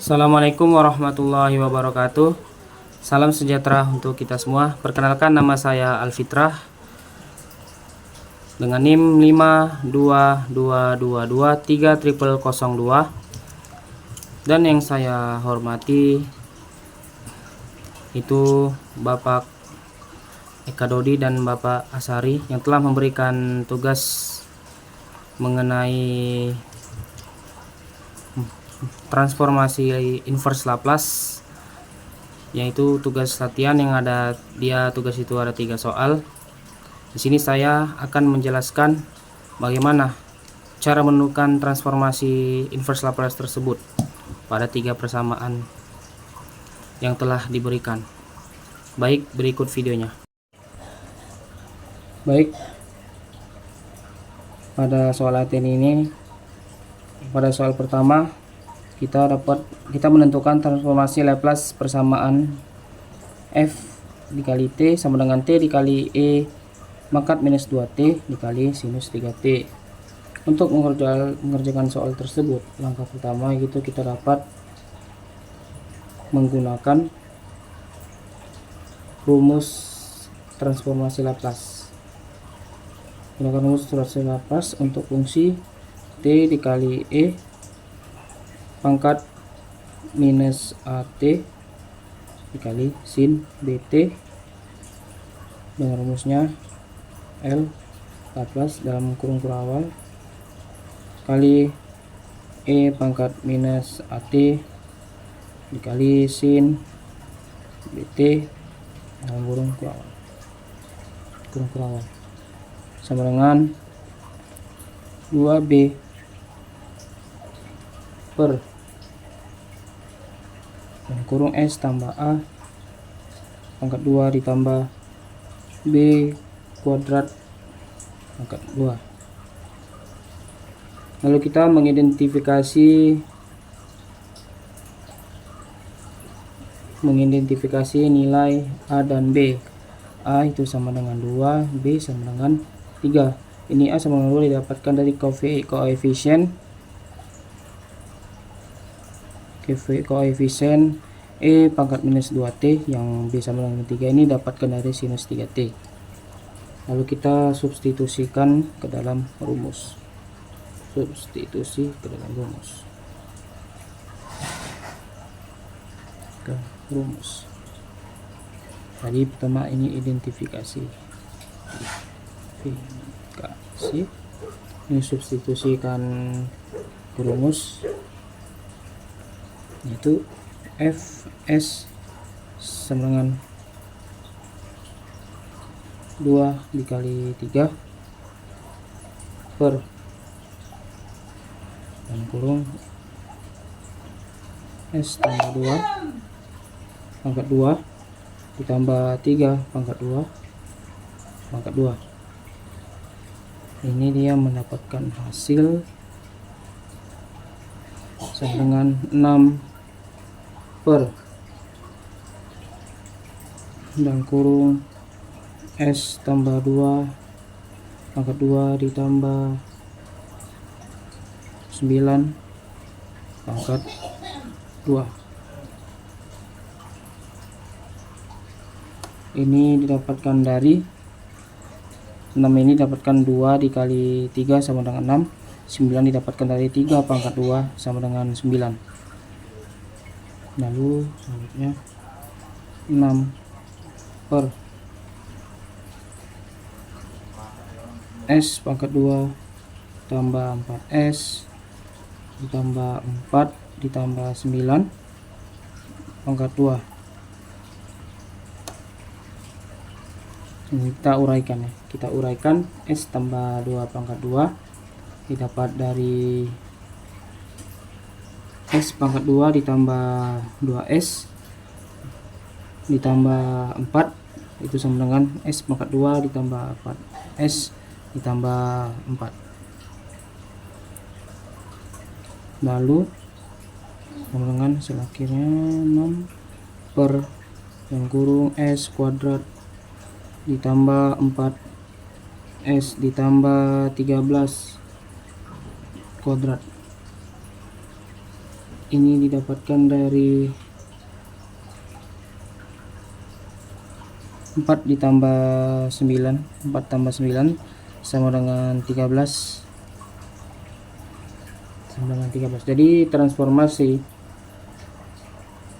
Assalamualaikum warahmatullahi wabarakatuh. Salam sejahtera untuk kita semua. Perkenalkan, nama saya Alfitrah dengan NIM 522223002 dan yang saya hormati itu Bapak Eka Dodi dan Bapak Asari yang telah memberikan tugas mengenai transformasi inverse Laplace, yaitu tugas latihan yang tugas itu ada 3 soal. Di sini saya akan menjelaskan bagaimana cara menemukan transformasi inverse Laplace tersebut pada 3 persamaan yang telah diberikan. Baik, berikut videonya. Baik, pada soal latihan ini, pada soal pertama kita menentukan transformasi Laplace persamaan f dikali t sama dengan t dikali e pangkat minus 2t dikali sinus 3t. Untuk mengerjakan soal tersebut, langkah pertama itu kita dapat menggunakan rumus transformasi Laplace. Gunakan rumus transformasi Laplace untuk fungsi t dikali e pangkat minus AT dikali sin BT dengan rumusnya L Laplace dalam kurung kurawal kali E pangkat minus AT dikali sin BT dalam kurung kurawal sama dengan 2B per dan kurung S tambah A pangkat 2 ditambah B kuadrat pangkat 2. Lalu kita mengidentifikasi nilai A dan B. A itu sama dengan 2, B sama dengan 3. Ini A sama dengan 2 didapatkan dari koefisien E pangkat minus 2T yang B sama dengan 3 ini dapatkan dari sinus 3T. Lalu kita substitusikan ke dalam rumus. Tadi pertama ini identifikasi. Ini substitusikan ke rumus, yaitu Fs sama dengan 2 dikali 3 per dan kurung S tambah 2 pangkat 2 ditambah 3 pangkat 2 pangkat 2. Ini dia mendapatkan hasil sama dengan 6 per dan kurung S tambah 2 pangkat 2 ditambah 9 pangkat 2. Ini didapatkan dari 6 ini didapatkan 2 dikali 3 sama dengan 6. 9 didapatkan dari 3 pangkat 2 sama dengan 9. Lalu selanjutnya 6 per S pangkat 2 tambah 4S ditambah 4 ditambah 9 pangkat 2. Ini kita uraikan S tambah 2 pangkat 2 didapat dari S pangkat 2 ditambah 2S ditambah 4 itu sama dengan S pangkat 2 ditambah 4S ditambah 4. Lalu sama dengan hasil akhirnya 6 per dan kurung S kuadrat ditambah 4S ditambah 13 kuadrat ini didapatkan dari 4 ditambah 9, 4 tambah 9 sama dengan 13, sama dengan 13. Jadi transformasi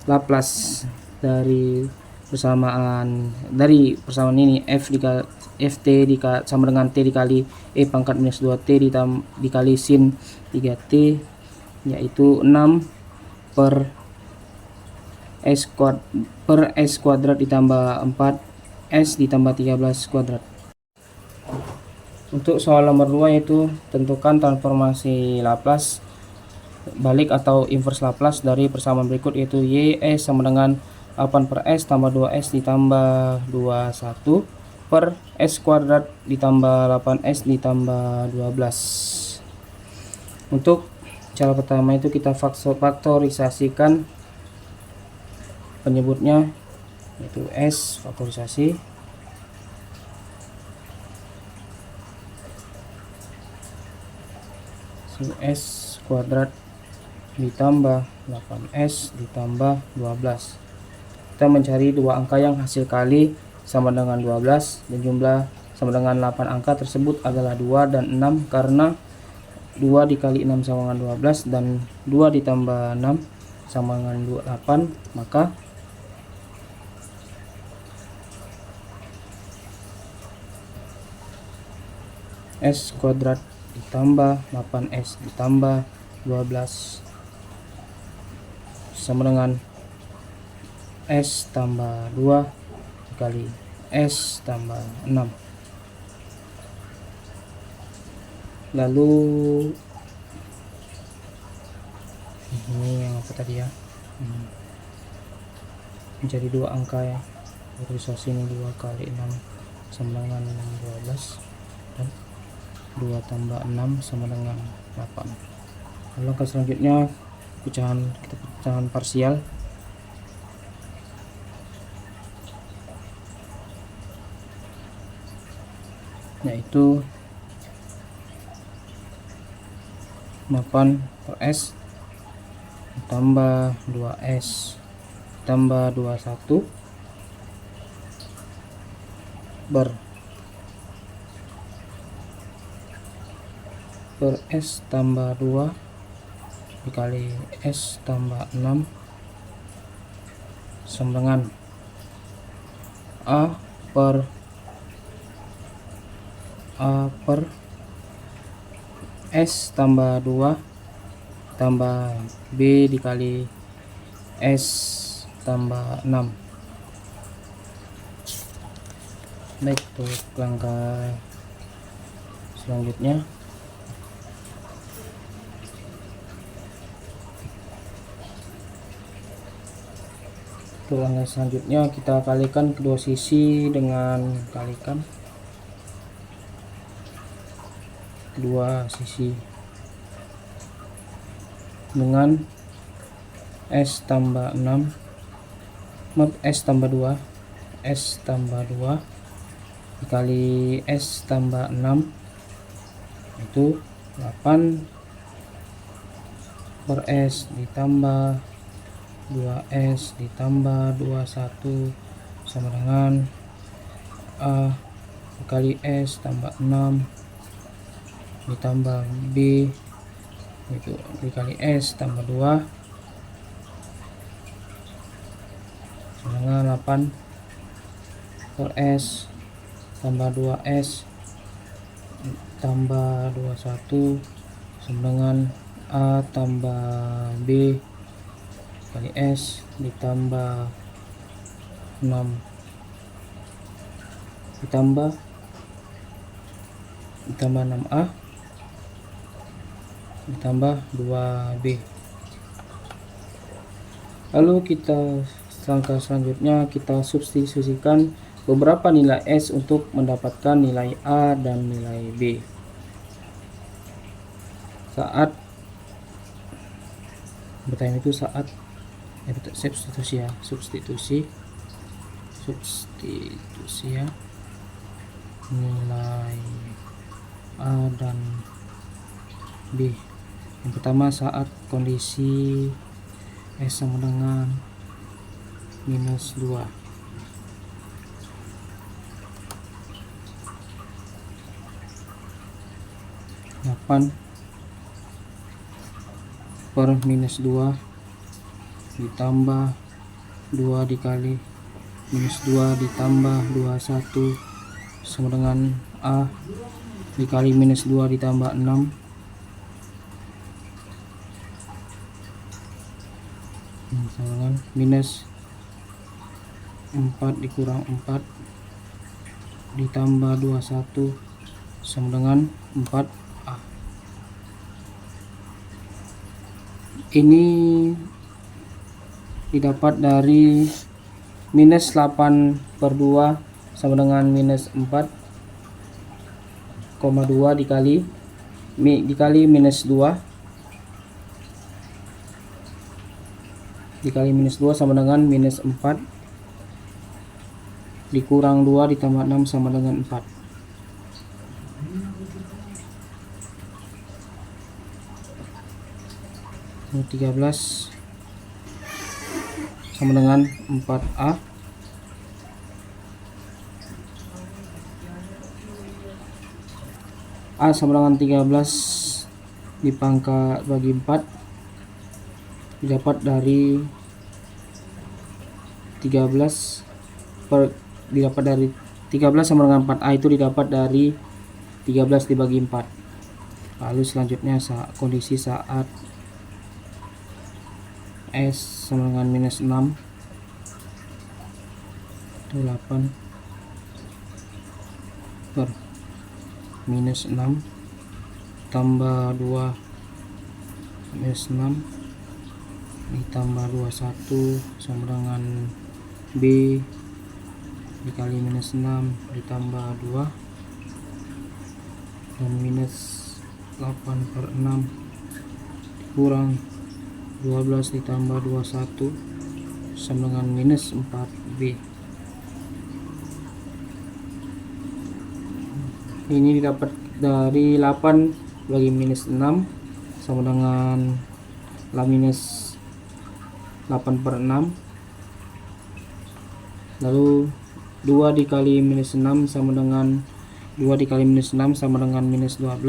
Laplace dari persamaan ini ft sama dengan t dikali e pangkat minus 2t dikali sin 3t, yaitu 6 per s kuadrat ditambah 4 S ditambah 13 kuadrat. Untuk soal nomor 2 yaitu tentukan transformasi Laplace balik atau inverse Laplace dari persamaan berikut, yaitu y s sama dengan 8 per s tambah 2s ditambah 21 per s kuadrat ditambah 8s ditambah 12. Untuk cara pertama itu kita faktorisasikan penyebutnya, yaitu s faktorisasi s kuadrat ditambah 8s ditambah 12. Kita mencari dua angka yang hasil kali sama dengan 12 dan jumlah sama dengan 8 angka tersebut adalah 2 dan 6, karena 2 dikali 6 sama dengan 12 dan 2 ditambah 6 sama dengan 8, maka s kuadrat ditambah 8s ditambah 12 sama dengan s tambah 2 dikali s tambah 6. Lalu ini yang apa tadi ya, menjadi dua angka ya, faktorisasi ini 2 kali 6 sama dengan 12 dan 2 tambah 6 sama dengan 8. Lalu langkah selanjutnya pecahan parsial. Yaitu 8 per s tambah 2s tambah 21 per s tambah 2 dikali s tambah 6 sama dengan a per s tambah 2 tambah b dikali s tambah 6. Baik, untuk langkah selanjutnya kita kalikan kedua sisi dengan kalikan kedua sisi dengan s tambah 6 s tambah 2 dikali s tambah 6, itu 8 per s ditambah 2s ditambah 21 sama dengan a dikali s tambah 6 ditambah b itu dikali s tambah 2 sama dengan 8 per s tambah 2s tambah 21 sama dengan a tambah b kali s ditambah 6 ditambah 6a ditambah 2b. Lalu langkah selanjutnya kita substitusikan beberapa nilai s untuk mendapatkan nilai a dan nilai b. Saat substitusi ya nilai a dan b. Yang pertama saat kondisi S sama dengan minus 2. 8 per minus 2 ditambah 2 dikali minus 2 ditambah 21 sama dengan A dikali minus 2 ditambah 6 sama dengan minus 4 dikurang 4 ditambah 21 sama dengan 4A. Ini didapat dari minus 8 per 2 sama dengan minus 4,2 dikali minus 2 dikali minus 2 sama dengan minus 4 dikurang 2 ditambah 6 sama dengan 4. 13 sama dengan 4A. A sama dengan 13 dipangkat bagi 4 didapat dari 13 sama dengan 4A itu didapat dari 13 dibagi 4. Lalu selanjutnya kondisi saat S sama dengan minus 6 8 per minus 6 tambah 2 minus 6 ditambah 21 sama dengan B dikali minus 6 ditambah 2 dan minus 8 per 6 dikurang 12 ditambah 21 sama dengan minus 4B. Ini didapat dari 8 bagi minus 6 sama dengan minus 8 per 6. Lalu 2 dikali minus 6 sama dengan 2 dikali minus 6 sama dengan minus 12.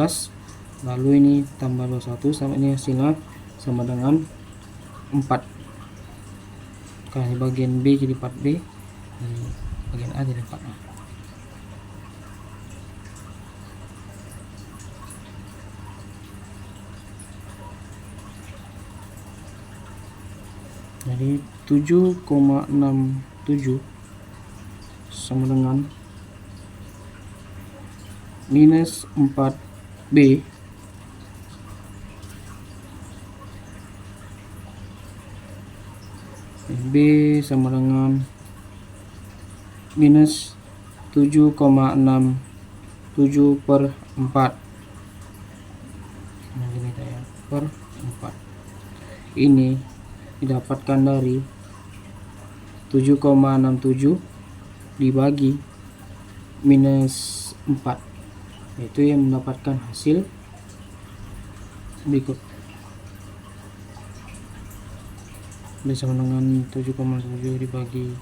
Lalu ini tambah 21 sama ini hasilnya sama dengan 4. Kali bagian B jadi 4B, bagian A jadi 4A. Jadi 7,67 sama dengan minus 4B B sama dengan minus 7,67 per 4 per 4. Ini didapatkan dari 7,67 dibagi minus 4, yaitu yang mendapatkan hasil berikut. Sama dengan 7,7 dibagi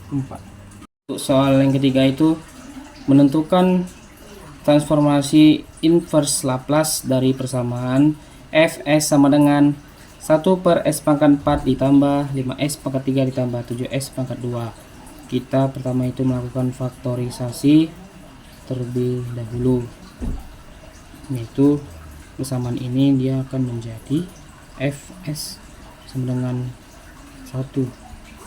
4. Untuk soal yang ketiga itu menentukan transformasi inverse Laplace dari persamaan Fs sama dengan 1 per S pangkat 4 ditambah 5S pangkat 3 ditambah 7S pangkat 2. Kita pertama itu melakukan faktorisasi terlebih dahulu, yaitu persamaan ini dia akan menjadi Fs sama dengan 1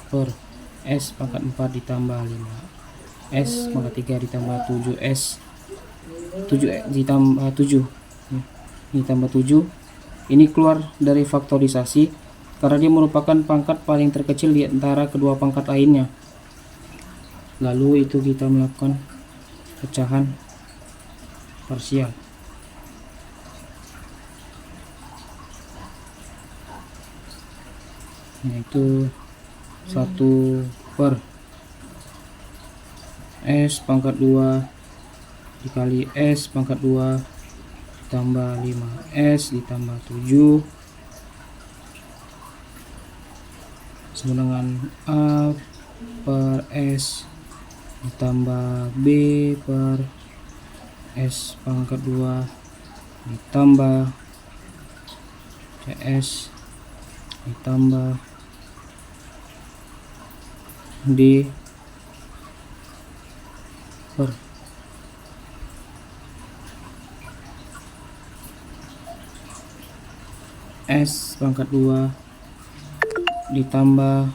per S pangkat 4 ditambah 5S pangkat 3 ditambah 7S 7 ditambah 7 ini tambah 7. Ini keluar dari faktorisasi karena dia merupakan pangkat paling terkecil di antara kedua pangkat lainnya. Lalu itu kita melakukan pecahan parsial. Yaitu 1 per S pangkat 2 dikali S pangkat 2 ditambah 5S ditambah 7 sama dengan A per S ditambah B per S pangkat 2 ditambah CS ditambah D per S pangkat 2 ditambah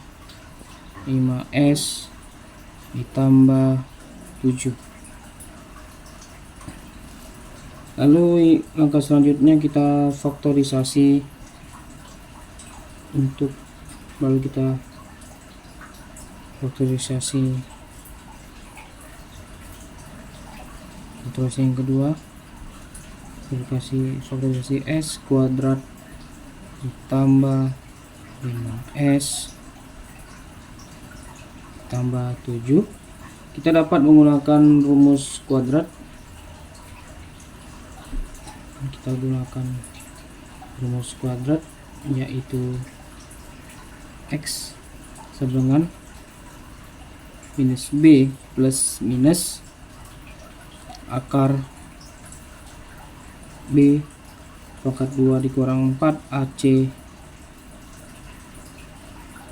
5S ditambah 7. Lalu langkah selanjutnya kita faktorisasi lalu kita faktorisasi yang kedua, faktorisasi S kuadrat ditambah 5S tambah 7. Kita dapat menggunakan rumus kuadrat. Kita gunakan rumus kuadrat, yaitu X sama dengan minus B plus minus akar B pangkat 2 dikurang 4 AC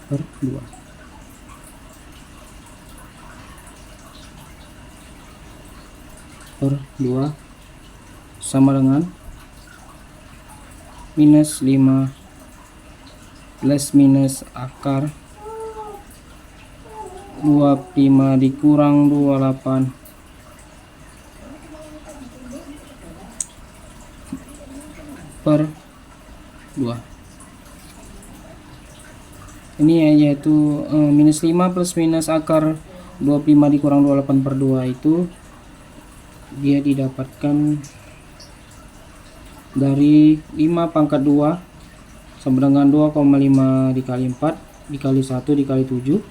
per 2. Per 2 sama dengan minus 5 plus minus akar 25 dikurang 28 per 2. Ini yaitu minus 5 plus minus akar 25 dikurang 28 per 2 itu dia didapatkan dari 5 pangkat 2 sama dengan 2,5 dikali 4 dikali 1 dikali 7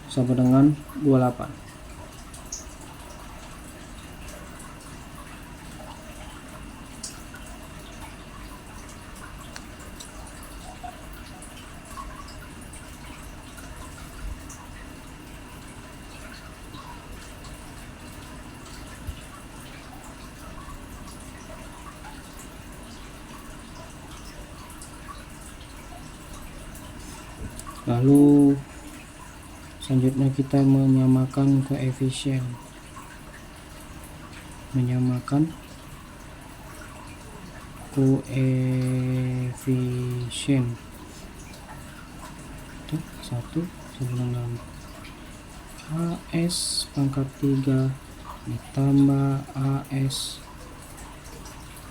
sama dengan 28. Lalu selanjutnya kita menyamakan koefisien, itu 1 sama dengan AS pangkat 3 ditambah AS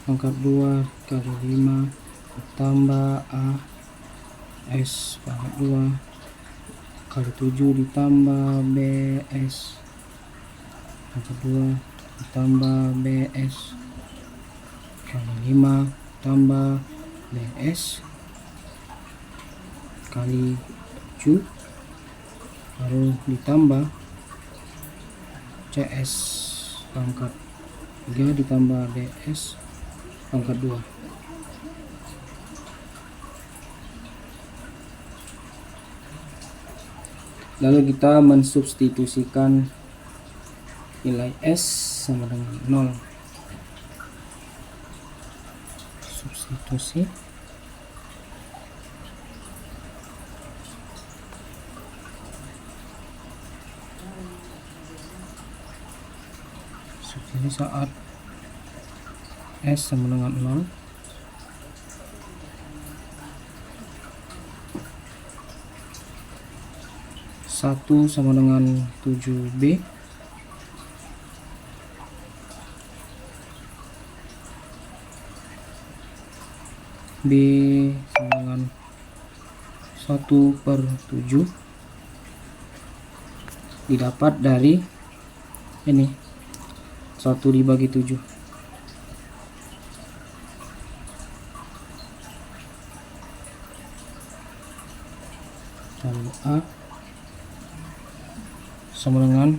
pangkat 2 kali 5 ditambah AS pangkat 2 kali 7 ditambah BS pangkat 2 ditambah BS kali 5 tambah BS kali 7 baru ditambah CS pangkat 3 ditambah BS pangkat 2. Lalu kita mensubstitusikan nilai S sama dengan 0. Substitusi. Jadi saat S sama dengan 0, satu sama dengan 7B, B sama dengan 1/7 didapat dari ini 1 dibagi 7. Lalu A sama dengan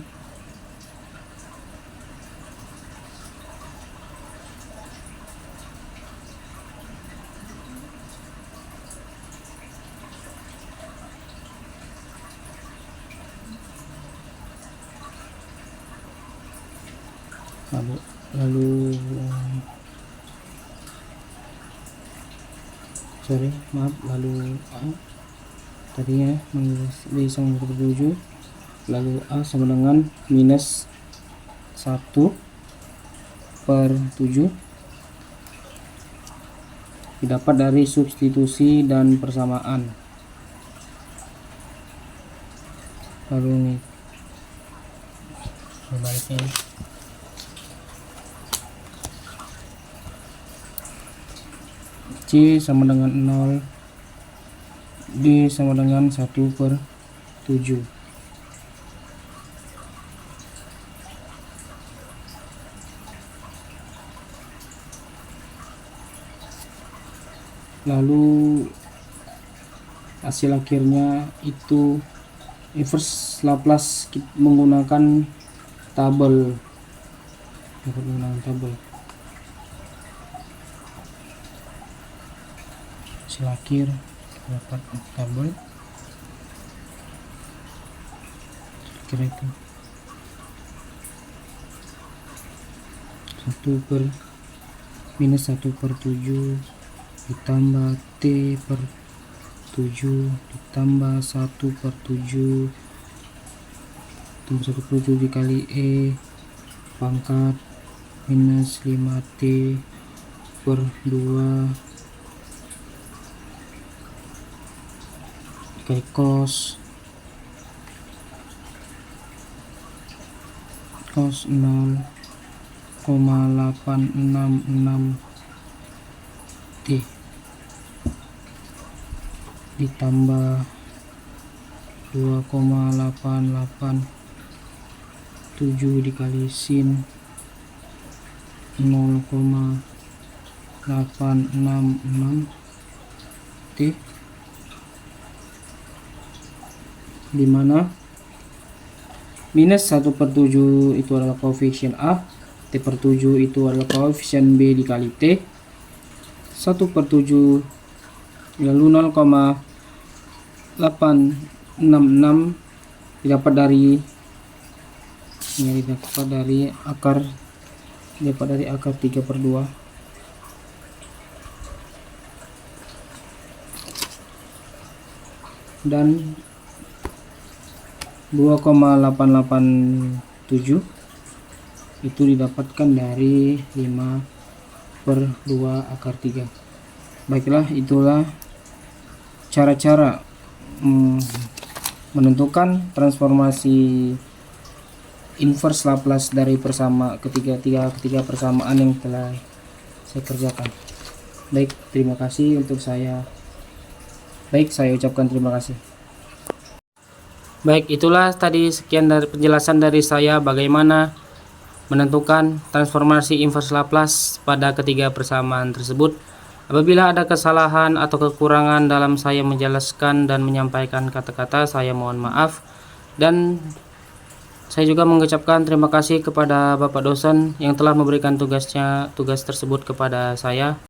lalu lalu A tadinya B sama 7, lalu A sama dengan minus 1/7 didapat dari substitusi dan persamaan. Lalu ini sebaliknya C sama dengan 0, D sama dengan 1/7. Lalu hasil akhirnya itu inverse Laplace menggunakan tabel. Hasil akhir dapat tabel kira itu 1/-1/7 ditambah T/7 ditambah 1/7 dikali E pangkat minus 5T/2 dikali cos 0,866 T ditambah 2,887 dikali sin 0,866 T, dimana minus 1/7 itu adalah koefisien A, T/7 itu adalah koefisien B dikali T, 1/7 lalu 0,866 didapat dari akar 3/2 dan 2,887 itu didapatkan dari 5/2 akar 3. Baiklah, itulah cara-cara menentukan transformasi inverse Laplace dari ketiga persamaan yang telah saya kerjakan. Baik, terima kasih untuk saya. Saya ucapkan terima kasih. Baik, itulah tadi sekian dari penjelasan dari saya bagaimana menentukan transformasi inverse Laplace pada ketiga persamaan tersebut. Apabila ada kesalahan atau kekurangan dalam saya menjelaskan dan menyampaikan kata-kata, saya mohon maaf. Dan saya juga mengucapkan terima kasih kepada Bapak dosen yang telah memberikan tugas tersebut kepada saya.